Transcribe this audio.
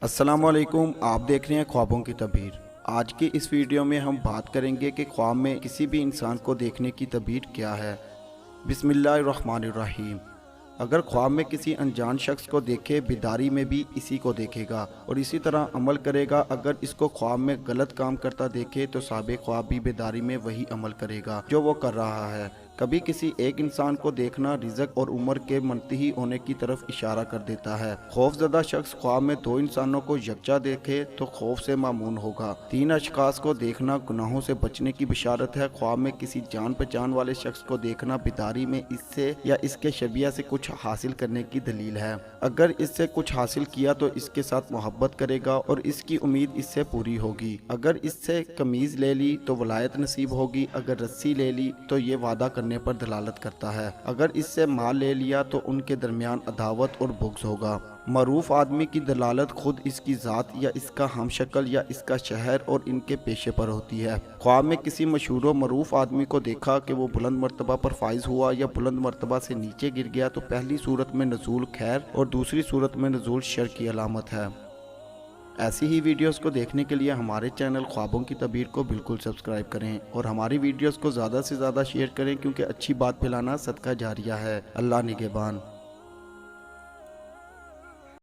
अस्सलामुअलैकुम, आप देख रहे हैं ख्वाबों की तबीर। आज की इस वीडियो में हम बात करेंगे कि ख्वाब में किसी भी इंसान को देखने की तबीर क्या है। बिस्मिल्लाहिर्रहमानिर्रहीम। अगर ख्वाब में किसी अनजान शख्स को देखे, बेदारी में भी इसी को देखेगा और इसी तरह अमल करेगा। अगर इसको ख्वाब में गलत काम करता देखे तो साबिक़ ख्वाब भी बेदारी में वही अमल करेगा जो वो कर रहा है। कभी किसी एक इंसान को देखना रिज़्क और उम्र के मुंतही होने की तरफ इशारा कर देता है। खौफजदा शख्स ख्वाब में दो इंसानों को यकजा देखे तो खौफ से मामून होगा। तीन अशखास को देखना गुनाहों से बचने की बिशारत है। ख्वाब में किसी जान पहचान वाले शख्स को देखना बेदारी में इससे या इसके शबिया से कुछ हासिल करने की दलील है। अगर इससे कुछ हासिल किया तो इसके साथ मोहब्बत करेगा और इसकी उम्मीद इससे पूरी होगी। अगर इससे कमीज़ ले ली तो वलायत नसीब होगी। अगर रस्सी ले ली तो ये वादा करने पर दलालत करता है। अगर इससे माल ले लिया तो उनके दरमियान अदावत और बुग़्ज़ होगा। मरूफ आदमी की दलालत खुद इसकी ज़ात या इसका हमशक्ल या इसका शहर और इनके पेशे पर होती है। ख्वाब में किसी मशहूर व मरूफ आदमी को देखा कि वो बुलंद मर्तबा पर फाइज हुआ या बुलंद मर्तबा से नीचे गिर गया तो पहली सूरत में नज़ूल खैर और दूसरी सूरत में नज़ूल शर की अलामत है। ऐसी ही वीडियोस को देखने के लिए हमारे चैनल ख्वाबों की तबीर को बिल्कुल सब्सक्राइब करें और हमारी वीडियोस को ज़्यादा से ज़्यादा शेयर करें, क्योंकि अच्छी बात फैलाना सदका जारिया है। अल्लाह निगहबान।